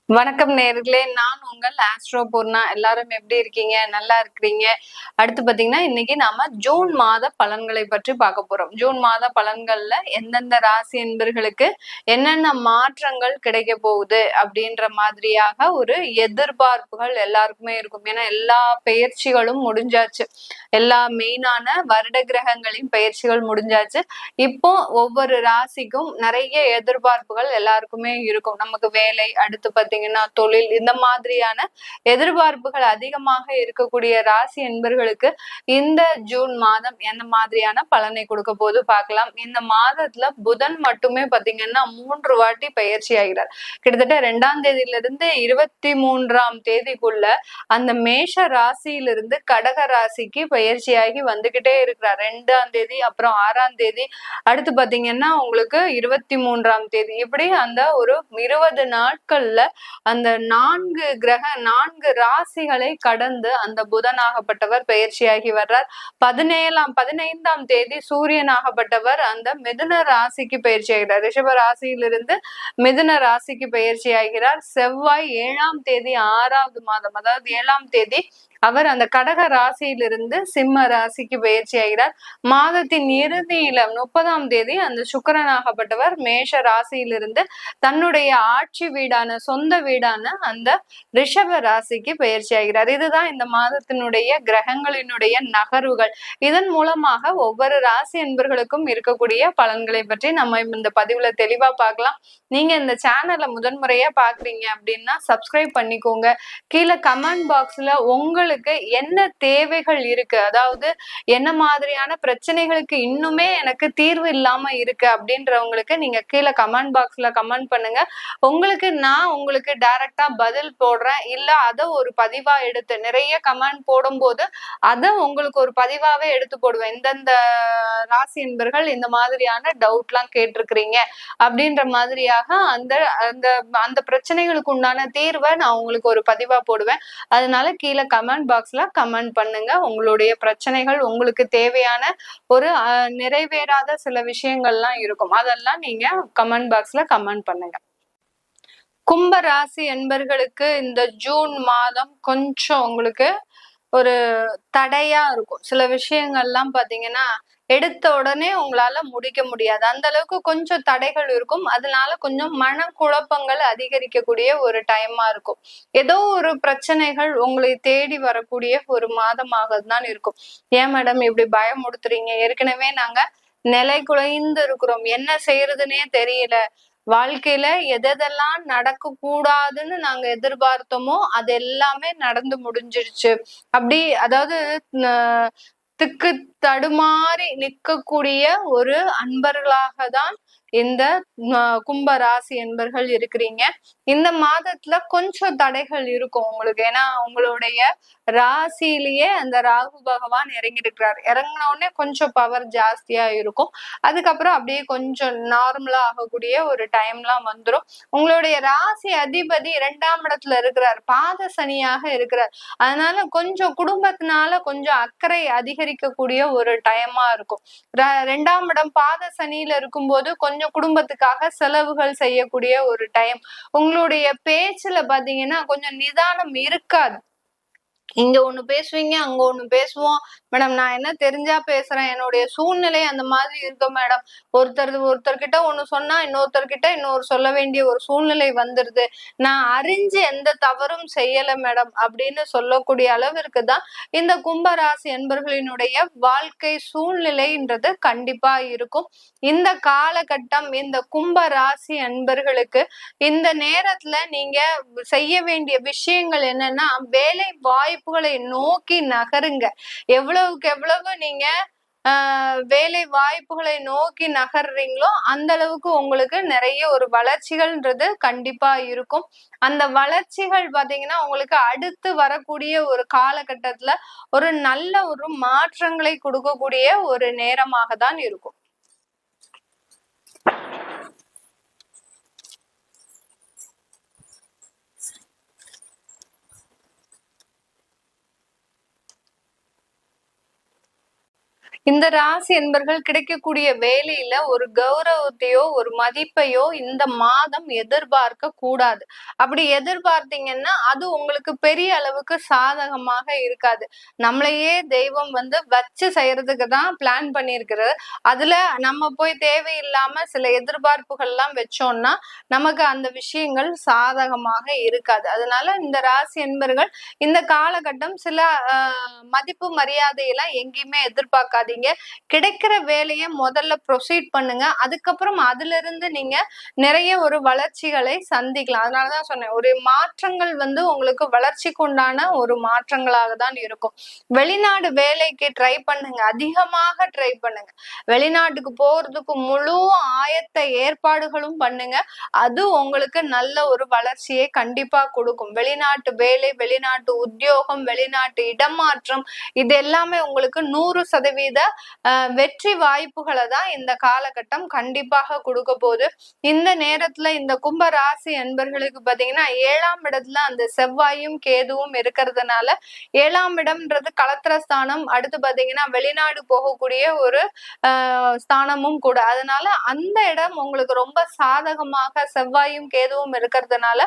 வணக்கம் நேர்களே, நான் உங்கள் ஆஸ்ட்ரோ பூர்ணா. எல்லாரும் எப்படி இருக்கீங்க? நல்லா இருக்கிறீங்க. அடுத்து பாத்தீங்கன்னா இன்னைக்கு நாம ஜூன் மாத பலன்களை பற்றி பார்க்க போறோம். ஜூன் மாத பலன்கள்ல எந்தெந்த ராசி என்பர்களுக்கு என்னென்ன மாற்றங்கள் கிடைக்க போகுது அப்படின்ற மாதிரியாக ஒரு எதிர்பார்ப்புகள் எல்லாருக்குமே இருக்கும். ஏன்னா எல்லா பெயர்ச்சிகளும் முடிஞ்சாச்சு. எல்லா மெயினான வருட கிரகங்களின் பயிற்சிகள் முடிஞ்சாச்சு. இப்போ ஒவ்வொரு ராசிக்கும் நிறைய எதிர்பார்ப்புகள் எல்லாருக்குமே இருக்கும். நமக்கு வேலை, அடுத்து பாத்தீங்கன்னா தொழில், இந்த மாதிரியான எதிர்பார்ப்புகள் அதிகமாக இருக்கக்கூடிய ராசி என்பர்களுக்கு இந்த ஜூன் மாதம் எந்த மாதிரியான பலனை கொடுக்க போது பார்க்கலாம். இந்த மாதத்துல புதன் மட்டுமே பாத்தீங்கன்னா 3 வாட்டி பயிற்சி ஆகிறார். கிட்டத்தட்ட 2ஆம் தேதியிலிருந்து 23ஆம் தேதிக்குள்ள அந்த மேஷ ராசியிலிருந்து கடக ராசிக்கு பயிற்சியாகி வந்துகிட்டே இருக்கிறார். 2ஆம் தேதி, அப்புறம் 6ஆம் தேதி, அடுத்து பாத்தீங்கன்னா உங்களுக்கு 23ஆம் தேதி, இப்படி அந்த ஒரு 20 நாட்கள்ல அந்த 4 ராசிகளை கடந்து அந்த புதனாகப்பட்டவர் பயிற்சியாகி வர்றார். 15ஆம் தேதி சூரியனாகப்பட்டவர் அந்த மிதுன ராசிக்கு பயிற்சி ஆகிறார். ரிஷப ராசியிலிருந்து மிதுன ராசிக்கு பயிற்சி ஆகிறார். செவ்வாய் 7ஆம் தேதி 6வது மாதம், அதாவது 7ஆம் தேதி அவர் அந்த கடக ராசியிலிருந்து சிம்ம ராசிக்கு பயிற்சி ஆகிறார். மாதத்தின் இறுதியில 30ஆம் தேதி அந்த சுக்கிரனாகப்பட்டவர் மேஷ ராசியிலிருந்து தன்னுடைய ஆட்சி வீடான சொந்த வீடான அந்த ரிஷப ராசிக்கு பயிற்சி ஆகிறார். இதுதான் இந்த மாதத்தினுடைய கிரகங்களினுடைய நகர்வுகள். இதன் மூலமாக ஒவ்வொரு ராசி என்பர்களுக்கும் இருக்கக்கூடிய பலன்களை பற்றி நம்ம இந்த பதிவுல தெளிவா பார்க்கலாம். நீங்க இந்த சேனலை முதன்முறையா பாக்குறீங்க அப்படின்னா சப்ஸ்கிரைப் பண்ணிக்கோங்க. கீழே கமெண்ட் பாக்ஸ்ல உங்களுக்கு என்ன தேவைகள் இருக்கு, அதாவது என்ன மாதிரியான பிரச்சனைகளுக்கு இன்னுமே எனக்கு தீர்வு இல்லாம இருக்கு அப்படின்றவங்களுக்கு நீங்க கீழே கமெண்ட் பாக்ஸ்ல கமெண்ட் பண்ணுங்க. நான் உங்களுக்கு டைரக்டா பதில் போடுறேன். இல்ல அத ஒரு பதிவா எடுத்து, நிறைய கமெண்ட் போடும்போது அத உங்களுக்கு ஒரு பதிவாவே எடுத்து போடுவேன். இந்தந்த ராசி என்பர்கள் இந்த மாதிரியான டவுட் எல்லாம் கேட்டிருக்கிறீங்க அப்படின்ற மாதிரியாக அந்த அந்த அந்த பிரச்சனைகளுக்கு உண்டான தீர்வை நான் உங்களுக்கு ஒரு பதிவா போடுவேன். அதனால கீழே கமெண்ட் பாக்ஸ்ல கமெண்ட் பண்ணுங்க. உங்களுடைய பிரச்சனைகள், உங்களுக்கு தேவையான ஒரு நிறைவேறாத சில விஷயங்கள்லாம் இருக்கும், அதெல்லாம் நீங்க கமெண்ட் பாக்ஸ்ல கமெண்ட் பண்ணுங்க. கும்ப ராசி என்பர்களுக்கு இந்த ஜூன் மாதம் கொஞ்சம் உங்களுக்கு ஒரு தடையா இருக்கும். சில விஷயங்கள்லாம் பாத்தீங்கன்னா எடுத்த உடனே உங்களால முடிக்க முடியாது. அந்த அளவுக்கு கொஞ்சம் தடைகள் இருக்கும். அதனால கொஞ்சம் மனக்குழப்பங்கள் அதிகரிக்கக்கூடிய ஒரு டைமா இருக்கும். ஏதோ ஒரு பிரச்சனைகள் உங்களை தேடி வரக்கூடிய ஒரு மாதமாக தான் இருக்கும். ஏன் மேடம் இப்படி பயமுடுத்துறீங்க? ஏற்கனவே நாங்க நிலை குலைந்து இருக்கிறோம், என்ன செய்யறதுன்னே தெரியல. வாழ்க்கையில எதெல்லாம் நடக்க கூடாதுன்னு நாங்க எதிர்பார்த்தோமோ அது எல்லாமே நடந்து முடிஞ்சிருச்சு. அப்படி அதாவது திக்கு தடுமாறி நிற்கக்கூடிய ஒரு அன்பர்களாக தான் இந்த கும்ப ராசி என்பர்கள் இருக்கிறீங்க. இந்த மாதத்துல கொஞ்சம் தடைகள் இருக்கும் உங்களுக்கு. ஏன்னா உங்களுடைய ராசியிலேயே அந்த ராகு பகவான் இறங்கி இருக்கிறார். இறங்கின உடனே கொஞ்சம் பவர் ஜாஸ்தியா இருக்கும். அதுக்கப்புறம் அப்படியே கொஞ்சம் நார்மலா ஆகக்கூடிய ஒரு டைம்லாம் வந்துடும். உங்களுடைய ராசி அதிபதி 2ஆம் இடத்துல இருக்கிறார், பாத சனியாக இருக்கிறார். அதனால கொஞ்சம் குடும்பத்தினால கொஞ்சம் அக்கறை அதிகரிக்கக்கூடிய ஒரு டைமா இருக்கும். 2ஆம் இடம் பாத சனியில இருக்கும்போது கொஞ்சம் குடும்பத்துக்காக செலவுகள் செய்யக்கூடிய ஒரு டைம். உங்களுடைய பேச்சுல பாத்தீங்கன்னா கொஞ்சம் நிதானம் இருக்காது. இங்க ஒண்ணு பேசுவீங்க, அங்க ஒண்ணு பேசுவோம். மேடம் நான் என்ன தெரிஞ்சா பேசுறேன், என்னுடைய சூழ்நிலை அந்த மாதிரி இருக்கு மேடம். ஒருத்தர்கிட்ட ஒண்ணு சொன்னா இன்னொருத்தர்கிட்ட இன்னொரு சொல்ல வேண்டிய ஒரு சூழ்நிலை வந்துருது. நான் அறிஞ்சு எந்த தவறும் செய்யல மேடம் அப்படின்னு சொல்லக்கூடிய அளவிற்கு தான் இந்த கும்பராசி என்பர்களினுடைய வாழ்க்கை சூழ்நிலைன்றது கண்டிப்பா இருக்கும். இந்த காலகட்டம் இந்த கும்ப ராசி அன்பர்களுக்கு இந்த நேரத்துல நீங்க செய்ய வேண்டிய விஷயங்கள் என்னன்னா, வேலை வாய்ப்புகளை நோக்கி நகருங்க. எவ்வளவுக்கு எவ்வளவு நீங்க வேலை வாய்ப்புகளை நோக்கி நகர்றீங்களோ அந்த அளவுக்கு உங்களுக்கு நிறைய ஒரு வளர்ச்சிகள்ன்றது கண்டிப்பா இருக்கும். அந்த வளர்ச்சிகள் பாத்தீங்கன்னா உங்களுக்கு அடுத்து வரக்கூடிய ஒரு காலகட்டத்துல ஒரு நல்ல ஒரு மாற்றங்களை கொடுக்கக்கூடிய ஒரு நேரமாக தான் இருக்கும். இந்த ராசி என்பர்கள் கிடைக்கக்கூடிய வேலையில ஒரு கௌரவத்தையோ ஒரு மதிப்பையோ இந்த மாதம் எதிர்பார்க்க கூடாது. அப்படி எதிர்பார்த்தீங்கன்னா அது உங்களுக்கு பெரிய அளவுக்கு சாதகமாக இருக்காது. நம்மளையே தெய்வம் வச்சு செய்யறதுக்கு தான் பிளான் பண்ணியிருக்கிறது. அதுல நம்ம போய் தேவையில்லாம சில எதிர்பார்ப்புகள் எல்லாம் வச்சோம்னா நமக்கு அந்த விஷயங்கள் சாதகமாக இருக்காது. அதனால இந்த ராசி என்பர்கள் இந்த காலகட்டம் சில மதிப்பு மரியாதையெல்லாம் எங்கேயுமே எதிர்பார்க்காதீங்க. கிடைக்கிற வேலையை முதல்ல ப்ரொசீட் பண்ணுங்க. அதுக்கப்புறம் அதுல இருந்து நீங்க நிறைய ஒரு வளர்ச்சிகளை சந்திக்கலாம். அதனாலதான் சொன்னேன், ஒரு மாற்றங்கள் உங்களுக்கு வளர்ச்சிக்கு உண்டான ஒரு மாற்றங்களாக தான் இருக்கும். வெளிநாடு வேலைக்கு ட்ரை பண்ணுங்க, அதிகமாக ட்ரை பண்ணுங்க. வெளிநாட்டுக்கு போறதுக்கு முழு ஆயத்த ஏற்பாடுகளும் பண்ணுங்க. அது உங்களுக்கு நல்ல ஒரு வளர்ச்சியை கண்டிப்பா கொடுக்கும். வெளிநாட்டு வேலை, வெளிநாட்டு உத்தியோகம், வெளிநாட்டு இடமாற்றம், இது எல்லாமே உங்களுக்கு 100% வெற்றி வாய்ப்புகளை தான் இந்த காலகட்டம் கண்டிப்பாக கொடுக்க போகுது. இந்த நேரத்துல இந்த கும்ப ராசி அன்பர்களுக்கு பாத்தீங்கன்னா 7ஆம் இடத்துல அந்த செவ்வாயும் கேதுவும் இருக்கிறதுனால 7ஆம் இடம்ன்றது களத்திர ஸ்தானம். அடுத்து பாத்தீங்கன்னா வெளிநாடு போகக்கூடிய ஒரு ஸ்தானமும் கூட. அதனால அந்த இடம் உங்களுக்கு ரொம்ப சாதகமாக செவ்வாயும் கேதுவும் இருக்கிறதுனால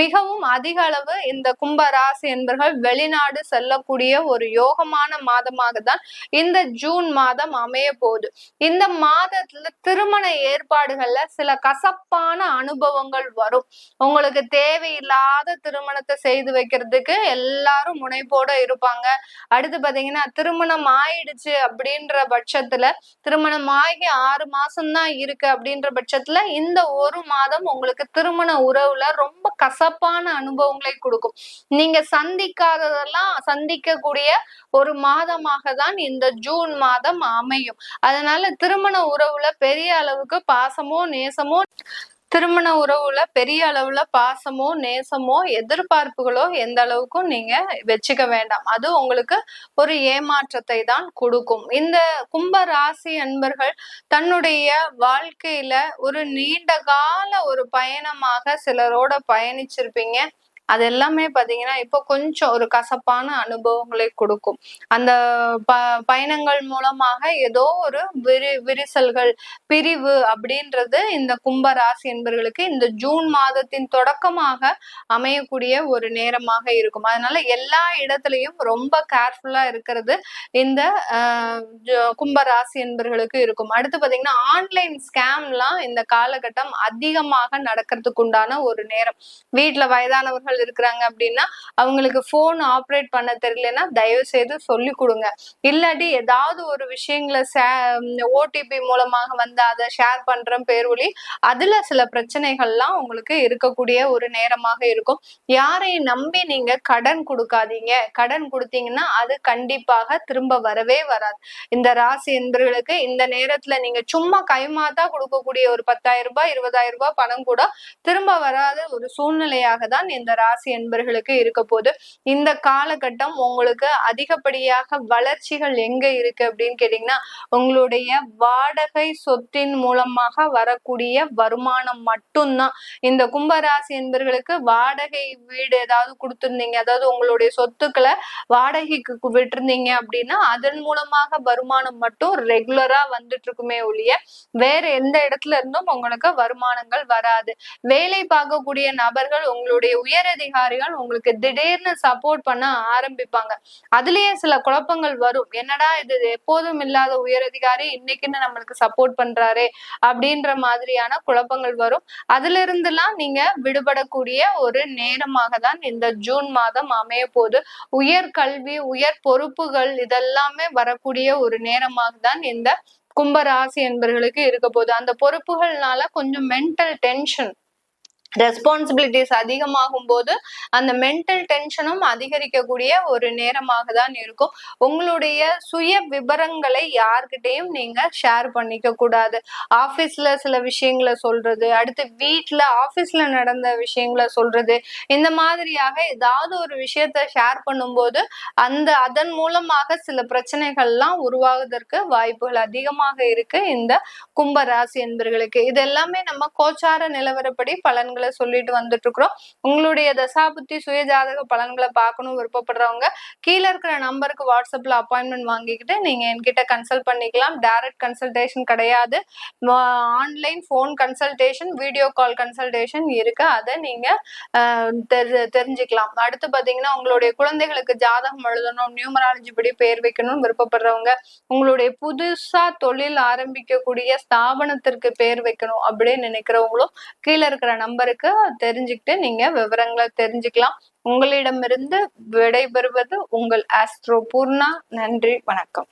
மிகவும் அதிக அளவு இந்த கும்ப ராசி என்பர்கள் வெளிநாடு செல்லக்கூடிய ஒரு யோகமான மாதமாக தான் இந்த ஜூன் மாதம் அமைய போகுது. இந்த மாதத்துல திருமண ஏற்பாடுகள்ல சில கசப்பான அனுபவங்கள் வரும். உங்களுக்கு தேவையில்லாத திருமணத்தை செய்து வைக்கிறதுக்கு எல்லாரும் முனைப்போட இருப்பாங்க. அடுத்து பாத்தீங்கன்னா திருமணம் ஆயிடுச்சு அப்படின்ற பட்சத்துல, திருமணம் ஆகி 6 மாசம்தான் இருக்கு அப்படின்ற பட்சத்துல இந்த ஒரு மாதம் உங்களுக்கு திருமண உறவுல ரொம்ப கசப்பான அனுபவங்களை கொடுக்கும். நீங்க சந்திக்காததெல்லாம் சந்திக்கக்கூடிய ஒரு மாதமாக தான் இந்த ஜூன் மாதம் அமையும். அதனால திருமண உறவுல பெரிய அளவுக்கு பாசமோ நேசமோ எதிர்பார்ப்புகளோ எந்த அளவுக்கும் நீங்க வச்சுக்க வேண்டாம். அது உங்களுக்கு ஒரு ஏமாற்றத்தை தான் கொடுக்கும். இந்த கும்ப ராசி அன்பர்கள் தன்னுடைய வாழ்க்கையில ஒரு நீண்ட கால ஒரு பயணமாக சிலரோட பயணிச்சிருப்பீங்க. அது எல்லாமே பாத்தீங்கன்னா இப்போ கொஞ்சம் ஒரு கசப்பான அனுபவங்களை கொடுக்கும். அந்த பயணங்கள் மூலமாக ஏதோ ஒரு விரிசல்கள், பிரிவு அப்படின்றது இந்த கும்ப ராசி என்பவர்களுக்கு இந்த ஜூன் மாதத்தின் தொடக்கமாக அமையக்கூடிய ஒரு நேரமாக இருக்கும். அதனால எல்லா இடத்துலயும் ரொம்ப கேர்ஃபுல்லா இருக்கிறது இந்த கும்ப ராசி என்பவர்களுக்கு இருக்கும். அடுத்து பாத்தீங்கன்னா ஆன்லைன் ஸ்கேம்லாம் இந்த காலகட்டம் அதிகமாக நடக்கிறதுக்கு உண்டான ஒரு நேரம். வீட்டுல வயதானவர்கள் இருக்கிறாங்க அப்படின்னா அவங்களுக்கு போன் ஆப்ரேட் பண்ண தெரியலன்னா தயவு செய்து சொல்லி கொடுங்க. இல்லாட்டி ஏதாவது ஒரு விஷயங்களை ஓடிபி மூலமாக அதை ஷேர் பண்ற பேர்வழி அதுல சில பிரச்சனைகள்லாம் உங்களுக்கு இருக்கக்கூடிய ஒரு நேரமாக இருக்கும். யாரையும் நம்பி நீங்க கடன் கொடுக்காதீங்க. கடன் கொடுத்தீங்கன்னா அது கண்டிப்பாக திரும்ப வரவே வராது. இந்த ராசி என்பவர்களுக்கு இந்த நேரத்துல நீங்க சும்மா கைமாத்தா கொடுக்கக்கூடிய ஒரு 10,000 ரூபாய் 20,000 ரூபாய் பணம் கூட திரும்ப வராத ஒரு சூழ்நிலையாக தான் இந்த ராசி என்பர்களுக்கு இருக்க போது. இந்த காலகட்டம் உங்களுக்கு அதிகப்படியாக வளர்ச்சிகள் எங்க இருக்கு அப்படின்னு கேட்டீங்கன்னா உங்களுடைய வாடகை சொத்தின் மூலமாக வரக்கூடிய வருமானம் மட்டும்தான். இந்த கும்பராசி என்பர்களுக்கு வாடகை வீடு ஏதாவது கொடுத்திருந்தீங்க, அதாவது உங்களுடைய சொத்துக்களை வாடகைக்கு விட்டுருந்தீங்க அப்படின்னா அதன் மூலமாக வருமானம் மட்டும் ரெகுலரா வந்துட்டு இருக்குமே ஒழிய வேற எந்த இடத்துல இருந்தும் உங்களுக்கு வருமானங்கள் வராது. வேலை பார்க்கக்கூடிய நபர்கள், உங்களுடைய உயரதிகாரிகள் உங்களுக்கு திடீர்னு சப்போர்ட் பண்ண ஆரம்பிப்பாங்க. அதுலயே சில குழப்பங்கள் வரும். என்னடா இது எப்போதும் இல்லாத உயரதிகாரி இன்னைக்குன்னு நம்மளுக்கு சப்போர்ட் பண்றாரே அப்படின்ற மாதிரியான குழப்பங்கள் வரும். அதுல இருந்துலாம் நீங்க விடுபடக்கூடிய ஒரு நேரமாக தான் இந்த ஜூன் மாதம் அமைய போது. உயர் கல்வி, உயர் பொறுப்புகள் இதெல்லாமே வரக்கூடிய ஒரு நேரமாக தான் இந்த கும்பராசி என்பவர்களுக்கு இருக்க போகுது. அந்த பொறுப்புகள்னால கொஞ்சம் மென்டல் டென்ஷன், ரெஸ்பான்சிபிலிட்டிஸ் அதிகமாகும் போது அந்த மென்டல் டென்ஷனும் அதிகரிக்கக்கூடிய ஒரு நேரமாக தான் இருக்கும். உங்களுடைய சுய விபரங்களை யார்கிட்டையும் நீங்க ஷேர் பண்ணிக்க கூடாது. ஆபீஸ்ல சில விஷயங்களை சொல்றது, அடுத்து வீட்டுல ஆபீஸ்ல நடந்த விஷயங்களை சொல்றது, இந்த மாதிரியாக ஏதாவது ஒரு விஷயத்த ஷேர் பண்ணும்போது அதன் மூலமாக சில பிரச்சனைகள்லாம் உருவாவதற்கு வாய்ப்புகள் அதிகமாக இருக்கு இந்த கும்ப ராசி என்பவர்களுக்கு. இது எல்லாமே நம்ம கோச்சார நிலவரப்படி பலன்கள் பலன்களை சொல்லிட்டு வந்துட்டு இருக்கிறோம். உங்களுடைய தசாபுத்தி சுயஜாதக பலன்களை பார்க்கணும் விருப்பப்படுறவங்க கீழே இருக்கிற நம்பருக்கு வாட்ஸ்அப்ல அப்பாயின்மெண்ட் வாங்கிக்கிட்டு நீங்க என்கிட்ட கன்சல்ட் பண்ணிக்கலாம். டைரக்ட் கன்சல்டேஷன் கிடையாது, online phone consultation, video call consultation இருக்கு. அதை நீங்க தெரிஞ்சுக்கலாம். அடுத்து பாத்தீங்கன்னா உங்களுடைய குழந்தைகளுக்கு ஜாதகம் எழுதணும், நியூமராலஜி படி பேர் வைக்கணும்னு விருப்பப்படுறவங்க, உங்களுடைய புதுசா தொழில் ஆரம்பிக்கக்கூடிய ஸ்தாபனத்திற்கு பேர் வைக்கணும் அப்படின்னு நினைக்கிறவங்களும் கீழே இருக்கிற நம்பருக்கு தெரிஞ்சுக்கிட்டு நீங்க விவரங்களை தெரிஞ்சுக்கலாம். உங்களிடமிருந்து விடைபெறுவது உங்கள் ஆஸ்ட்ரோ பூர்ணா. நன்றி, வணக்கம்.